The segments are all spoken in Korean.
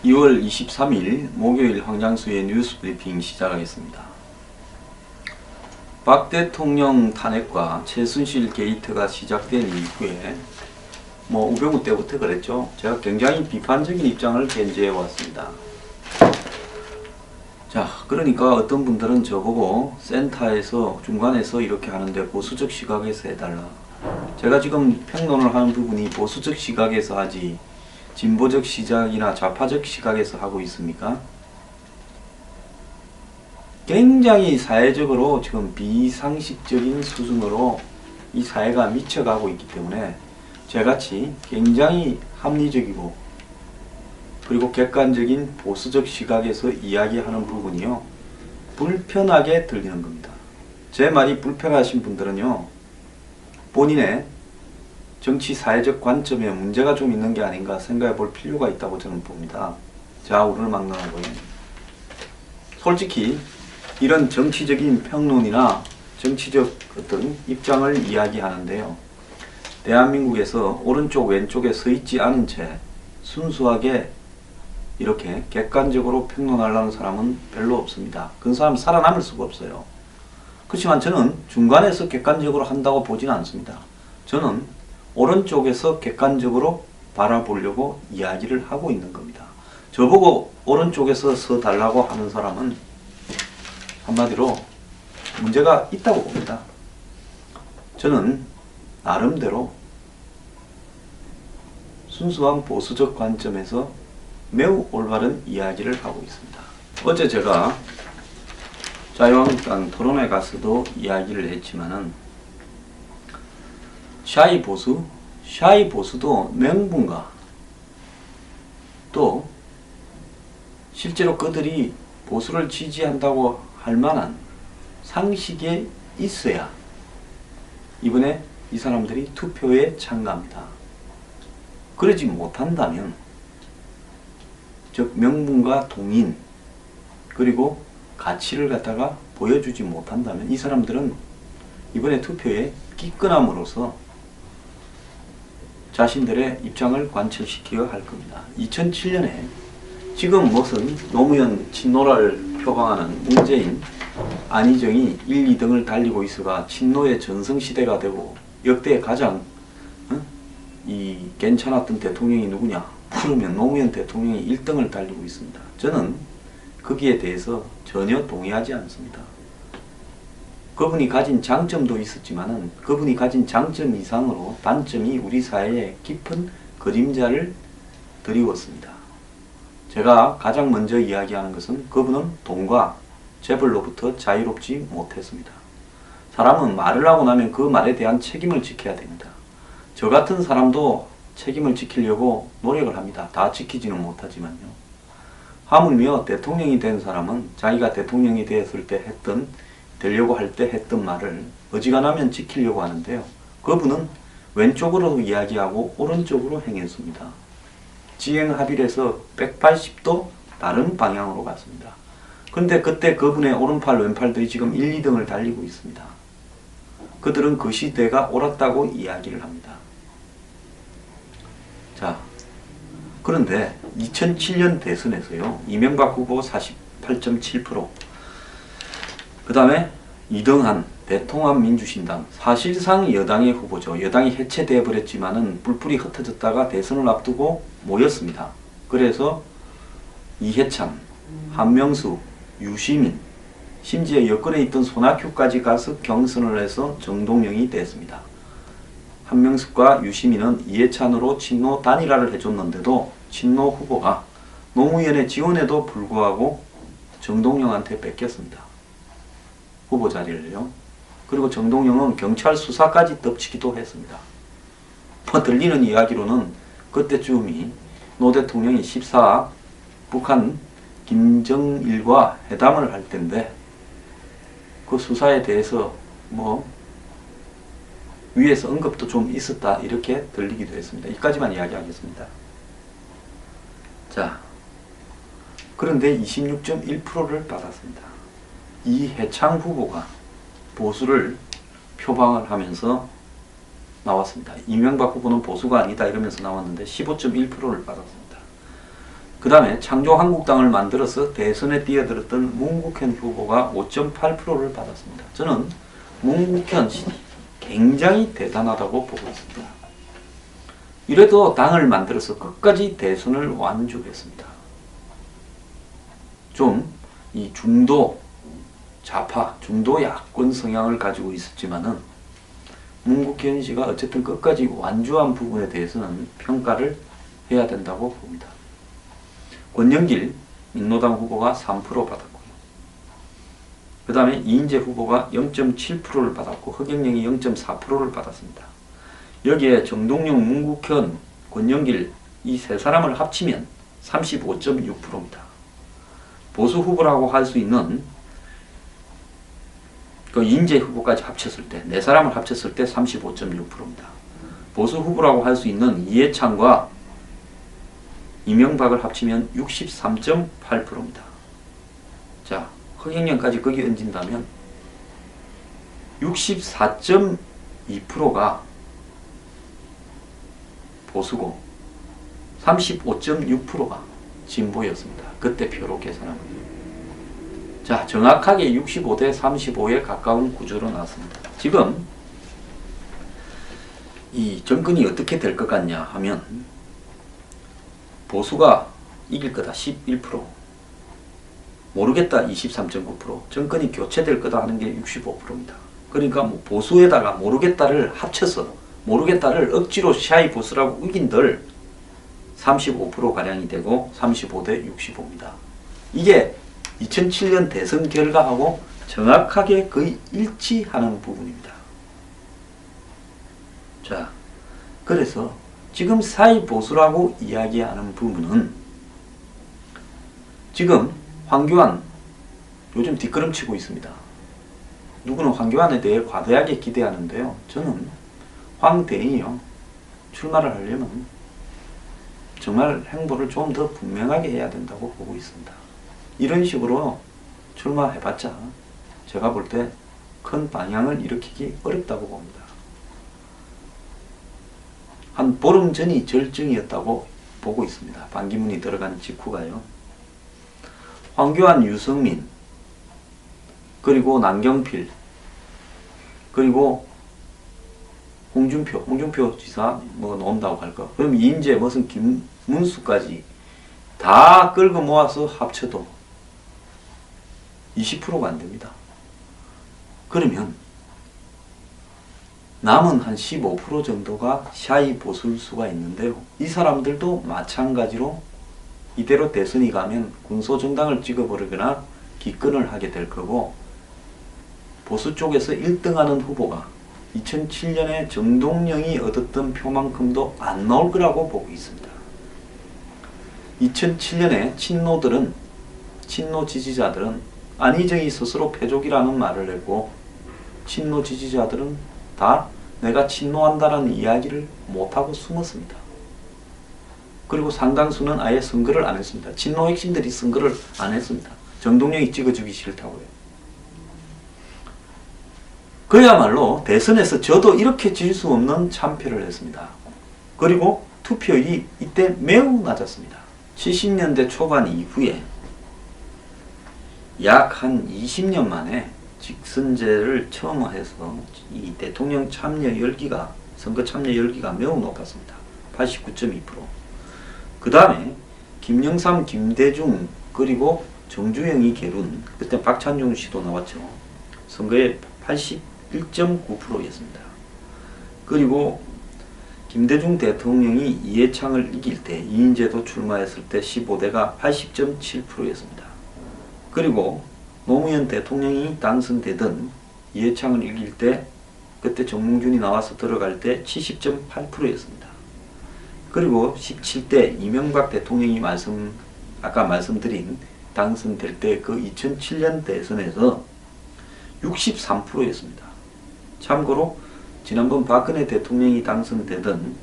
(2월 23일) 목요일 황장수의 뉴스 브리핑 시작하겠습니다. 박 대통령 탄핵과 최순실 게이트가 시작된 이후에 우병우 때부터 그랬죠. 제가 굉장히 비판적인 입장을 견지해 왔습니다. 자, 그러니까 어떤 분들은 저보고 센터에서 중간에서 이렇게 하는데 보수적 시각에서 해달라. 제가 지금 평론을 하는 부분이 보수적 시각에서 하지 진보적 시각이나 좌파적 시각에서 하고 있습니까? 굉장히 사회적으로 지금 비상식적인 수준으로 이 사회가 미쳐가고 있기 때문에 저같이 굉장히 합리적이고 그리고 객관적인 보수적 시각에서 이야기하는 부분이요, 불편하게 들리는 겁니다. 제 말이 불편하신 분들은요, 본인의 정치 사회적 관점에 문제가 좀 있는 게 아닌가 생각해 볼 필요가 있다고 저는 봅니다. 좌우를 막론하고요. 솔직히 이런 정치적인 평론이나 정치적 어떤 입장을 이야기하는데요, 대한민국에서 오른쪽 왼쪽에 서 있지 않은 채 순수하게 이렇게 객관적으로 평론하려는 사람은 별로 없습니다. 그 사람 살아남을 수가 없어요. 그렇지만 저는 중간에서 객관적으로 한다고 보지는 않습니다. 저는 오른쪽에서 객관적으로 바라보려고 이야기를 하고 있는 겁니다. 저보고 오른쪽에서 서 달라고 하는 사람은 한마디로 문제가 있다고 봅니다. 저는 나름대로 순수한 보수적 관점에서 매우 올바른 이야기를 하고 있습니다. 어제 제가 자유한국당 토론회 가서도 이야기를 했지만은 샤이 보수도 명분과 또 실제로 그들이 보수를 지지한다고 할 만한 상식에 있어야 이번에 이 사람들이 투표에 참가합니다. 그러지 못한다면, 즉 명분과 동인 그리고 가치를 갖다가 보여주지 못한다면 이 사람들은 이번에 투표에 기권함으로써 자신들의 입장을 관철시켜야 할 겁니다. 2007년에 지금 무슨 노무현 친노를 표방하는 문재인, 안희정이 1, 2등을 달리고 있어가 친노의 전성시대가 되고 역대 가장 괜찮았던 대통령이 누구냐? 그러면 노무현 대통령이 1등을 달리고 있습니다. 저는 거기에 대해서 전혀 동의하지 않습니다. 그분이 가진 장점도 있었지만은 그분이 가진 장점 이상으로 단점이 우리 사회에 깊은 그림자를 드리웠습니다. 제가 가장 먼저 이야기하는 것은 그분은 돈과 재벌로부터 자유롭지 못했습니다. 사람은 말을 하고 나면 그 말에 대한 책임을 지켜야 됩니다. 저 같은 사람도 책임을 지키려고 노력을 합니다. 다 지키지는 못하지만요. 하물며 대통령이 된 사람은 자기가 대통령이 되었을 때 되려고 할 때 했던 말을 어지간하면 지키려고 하는데요. 그분은 왼쪽으로 이야기하고 오른쪽으로 행했습니다. 지행합일에서 180도 다른 방향으로 갔습니다. 그런데 그때 그분의 오른팔 왼팔들이 지금 1, 2등을 달리고 있습니다. 그들은 그 시대가 옳았다고 이야기를 합니다. 자, 그런데 2007년 대선에서요, 이명박 후보 48.7%, 그 다음에 이등한 대통합민주신당, 사실상 여당의 후보죠. 여당이 해체되어 버렸지만은 뿔뿔이 흩어졌다가 대선을 앞두고 모였습니다. 그래서 이해찬, 한명수, 유시민, 심지어 여권에 있던 손학규까지 가서 경선을 해서 정동영이 됐습니다. 한명숙과 유시민은 이해찬으로 친노 단일화를 해줬는데도 친노 후보가 노무현의 지원에도 불구하고 정동영한테 뺏겼습니다. 후보 자리를요. 그리고 정동영은 경찰 수사까지 덮치기도 했습니다. 들리는 이야기로는 그때쯤이 노 대통령이 14 북한 김정일과 회담을 할 텐데 그 수사에 대해서 위에서 언급도 좀 있었다, 이렇게 들리기도 했습니다. 여기까지만 이야기하겠습니다. 자, 그런데 26.1%를 받았습니다. 이해창 후보가 보수를 표방을 하면서 나왔습니다. 이명박 후보는 보수가 아니다 이러면서 나왔는데 15.1%를 받았습니다. 그 다음에 창조한국당을 만들어서 대선에 뛰어들었던 문국현 후보가 5.8%를 받았습니다. 저는 문국현 씨 굉장히 대단하다고 보고 있습니다. 이래도 당을 만들어서 끝까지 대선을 완주했습니다. 좀 이 중도 좌파, 중도 야권 성향을 가지고 있었지만은 문국현 씨가 어쨌든 끝까지 완주한 부분에 대해서는 평가를 해야 된다고 봅니다. 권영길 민노당 후보가 3% 받았고요. 그 다음에 이인재 후보가 0.7%를 받았고 허경영이 0.4%를 받았습니다. 여기에 정동영, 문국현, 권영길 이 세 사람을 합치면 35.6%입니다. 보수 후보라고 할 수 있는 그 이인재 후보까지 합쳤을 때, 네 사람을 합쳤을 때 35.6%입니다. 보수 후보라고 할 수 있는 이해창과 이명박을 합치면 63.8%입니다. 자, 허경영까지 거기 얹은다면 64.2%가 보수고 35.6%가 진보였습니다. 그때 표로 계산하면. 자, 정확하게 65대 35에 가까운 구조로 나왔습니다. 지금 이 정권이 어떻게 될 것 같냐 하면 보수가 이길 거다 11%, 모르겠다 23.9%, 정권이 교체될 거다 하는 게 65%입니다. 그러니까 뭐 보수에다가 모르겠다를 합쳐서 모르겠다를 억지로 샤이 보수라고 우긴들 35%가량이 되고 35대 65입니다. 이게 2007년 대선 결과하고 정확하게 거의 일치하는 부분입니다. 자, 그래서 지금 사이 보수라고 이야기하는 부분은 지금 황교안 요즘 뒷걸음치고 있습니다. 누구는 황교안에 대해 과도하게 기대하는데요. 저는 황대행이요, 출마를 하려면 정말 행보를 좀 더 분명하게 해야 된다고 보고 있습니다. 이런 식으로 출마해봤자 제가 볼 때 큰 방향을 일으키기 어렵다고 봅니다. 한 보름 전이 절정이었다고 보고 있습니다. 반기문이 들어간 직후가요. 황교안, 유승민, 그리고 남경필, 그리고 홍준표 지사 뭐 나온다고 할까? 그럼 이인재 무슨 김문수까지 다 끌고 모아서 합쳐도 20%가 안 됩니다. 그러면 남은 한 15% 정도가 샤이 보수일 수가 있는데요. 이 사람들도 마찬가지로 이대로 대선이 가면 군소정당을 찍어버리거나 기권을 하게 될 거고, 보수 쪽에서 1등하는 후보가 2007년에 정동영이 얻었던 표만큼도 안 나올 거라고 보고 있습니다. 2007년에 친노 지지자들은 안희정이 스스로 패족이라는 말을 했고, 친노 지지자들은 다 내가 친노한다는 이야기를 못하고 숨었습니다. 그리고 상당수는 아예 선거를 안 했습니다. 친노 핵심들이 선거를 안 했습니다. 정동영이 찍어주기 싫다고요. 그야말로 대선에서 저도 이렇게 질 수 없는 참패를 했습니다. 그리고 투표율이 이때 매우 낮았습니다. 70년대 초반 이후에 약 한 20년 만에 직선제를 처음 해서 이 대통령 참여 열기가, 선거 참여 열기가 매우 높았습니다. 89.2%. 그 다음에 김영삼, 김대중, 그리고 정주영이 계룬, 그때 박찬종 씨도 나왔죠. 선거에 81.9%였습니다. 그리고 김대중 대통령이 이해창을 이길 때, 이인재도 출마했을 때 15대가 80.7%였습니다. 그리고 노무현 대통령이 당선되던 이해창을 이길 때, 그때 정몽준이 나와서 들어갈 때 70.8%였습니다. 그리고 17대 이명박 대통령이 아까 말씀드린 당선될 때 그 2007년 대선에서 63%였습니다. 참고로 지난번 박근혜 대통령이 당선되던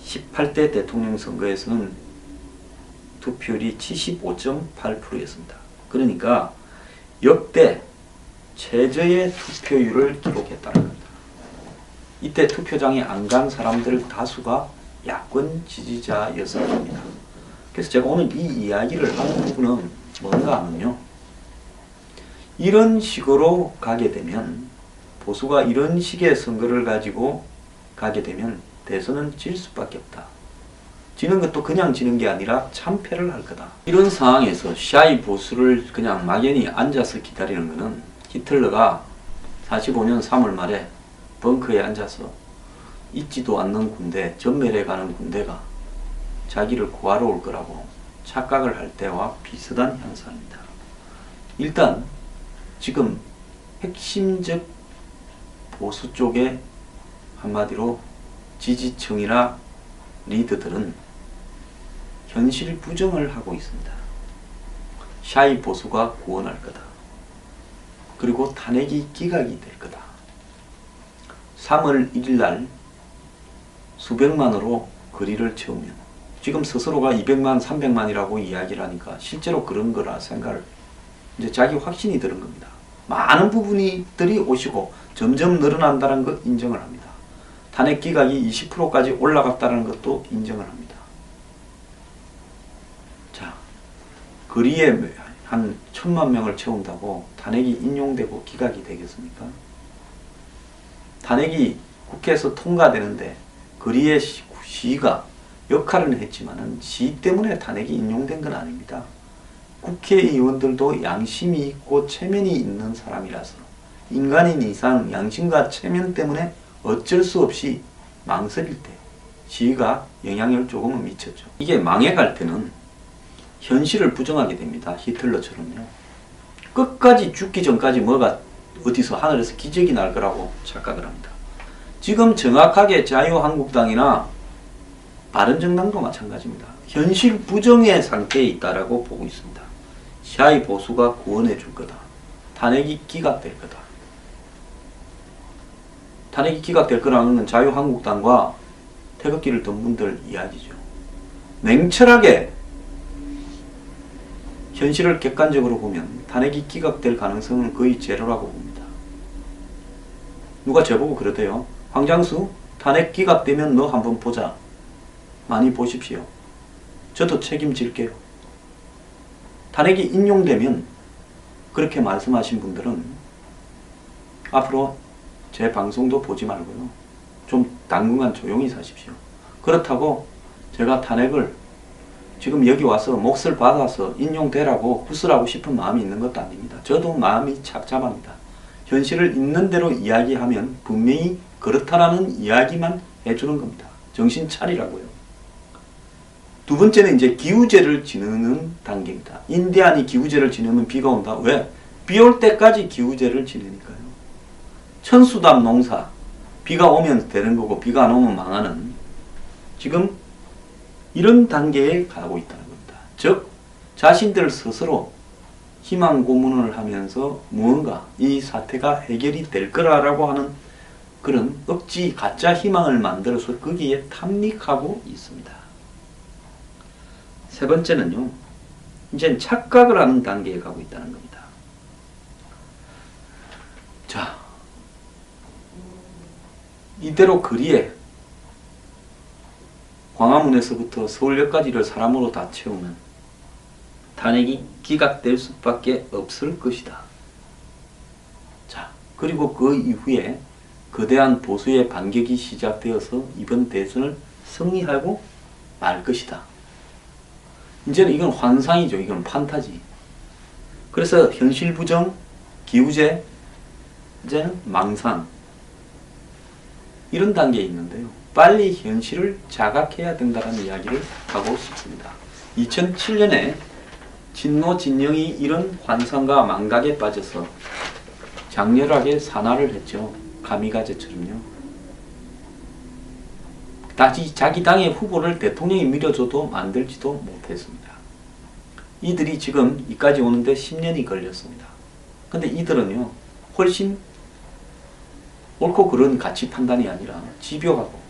18대 대통령 선거에서는 투표율이 75.8%였습니다. 그러니까 역대 최저의 투표율을 기록했다는 겁니다. 이때 투표장에 안 간 사람들 다수가 야권 지지자였을 겁니다. 그래서 제가 오늘 이 이야기를 하는 부분은 뭔가 하면요, 이런 식으로 가게 되면, 보수가 이런 식의 선거를 가지고 가게 되면 대선은 질 수밖에 없다. 지는 것도 그냥 지는 게 아니라 참패를 할 거다. 이런 상황에서 샤이 보수를 그냥 막연히 앉아서 기다리는 것은 히틀러가 45년 3월 말에 벙커에 앉아서 있지도 않는 군대, 전멸해 가는 군대가 자기를 구하러 올 거라고 착각을 할 때와 비슷한 현상입니다. 일단 지금 핵심적 보수 쪽의 한마디로 지지층이나 리더들은 현실 부정을 하고 있습니다. 샤이 보수가 구원할 거다. 그리고 탄핵이 기각이 될 거다. 3월 1일 날 수백만으로 거리를 채우면, 지금 스스로가 200만, 300만이라고 이야기를 하니까 실제로 그런 거라 생각을, 이제 자기 확신이 드는 겁니다. 많은 부분들이 오시고 점점 늘어난다는 것 인정을 합니다. 탄핵 기각이 20%까지 올라갔다는 것도 인정을 합니다. 자, 거리에 한 1000만 명을 채운다고 탄핵이 인용되고 기각이 되겠습니까? 탄핵이 국회에서 통과되는데 거리의 시위가 역할은 했지만은 시위 때문에 탄핵이 인용된 건 아닙니다. 국회의원들도 양심이 있고 체면이 있는 사람이라서 인간인 이상 양심과 체면 때문에 어쩔 수 없이 망설일 때 시위가 영향을 조금은 미쳤죠. 이게 망해갈 때는 현실을 부정하게 됩니다. 히틀러처럼요. 끝까지 죽기 전까지 뭐가 어디서 하늘에서 기적이 날 거라고 착각을 합니다. 지금 정확하게 자유한국당이나 바른정당도 마찬가지입니다. 현실 부정의 상태에 있다라고 보고 있습니다. 샤이 보수가 구원해 줄 거다. 탄핵이 기각될 거다. 탄핵이 기각될 거라는 건 자유한국당과 태극기를 든 분들 이야기죠. 냉철하게 현실을 객관적으로 보면 탄핵이 기각될 가능성은 거의 제로라고 봅니다. 누가 저보고 그러대요. 황장수, 탄핵 기각되면 너 한번 보자. 많이 보십시오. 저도 책임질게요. 탄핵이 인용되면 그렇게 말씀하신 분들은 앞으로 제 방송도 보지 말고요. 좀 당분간 조용히 사십시오. 그렇다고 제가 탄핵을 지금 여기 와서 몫을 받아서 인용되라고 구슬하고 싶은 마음이 있는 것도 아닙니다. 저도 마음이 착잡합니다. 현실을 있는 대로 이야기하면 분명히 그렇다라는 이야기만 해주는 겁니다. 정신 차리라고요. 두 번째는 이제 기우제를 지내는 단계입니다. 인디안이 기우제를 지내면 비가 온다. 왜? 비 올 때까지 기우제를 지내니까요. 천수답 농사, 비가 오면 되는 거고 비가 안 오면 망하는, 지금 이런 단계에 가고 있다는 겁니다. 즉 자신들 스스로 희망 고문을 하면서 무언가 이 사태가 해결이 될 거라고 하는 그런 억지 가짜 희망을 만들어서 거기에 탐닉하고 있습니다. 세 번째는요, 이제 착각을 하는 단계에 가고 있다는 겁니다. 자, 이대로 거리에 광화문에서부터 서울역까지를 사람으로 다 채우면 탄핵이 기각될 수밖에 없을 것이다. 자, 그리고 그 이후에 거대한 보수의 반격이 시작되어서 이번 대선을 승리하고 말 것이다. 이제는 이건 환상이죠. 이건 판타지. 그래서 현실 부정, 기우제, 이제는 망상, 이런 단계에 있는데요. 빨리 현실을 자각해야 된다는 이야기를 하고 싶습니다. 2007년에 진노 진영이 이런 환상과 망각에 빠져서 장렬하게 산화를 했죠. 가미가제처럼요. 자기 당의 후보를 대통령이 밀어줘도 만들지도 못했습니다. 이들이 지금 이까지 오는데 10년이 걸렸습니다. 근데 이들은요, 훨씬 옳고 그른 가치 판단이 아니라 집요하고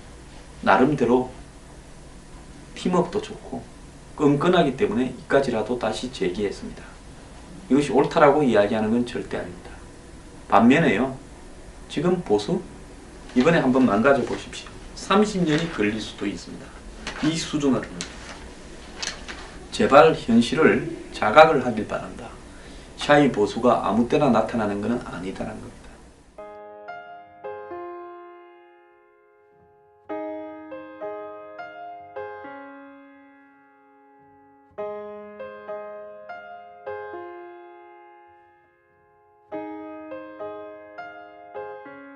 나름대로 팀워크도 좋고 끈끈하기 때문에 이까지라도 다시 제기했습니다. 이것이 옳다라고 이야기하는 건 절대 아닙니다. 반면에요, 지금 보수? 이번에 한번 망가져 보십시오. 30년이 걸릴 수도 있습니다. 이 수준으로는. 제발 현실을 자각을 하길 바란다. 샤이 보수가 아무 때나 나타나는 것은 아니다라는 것.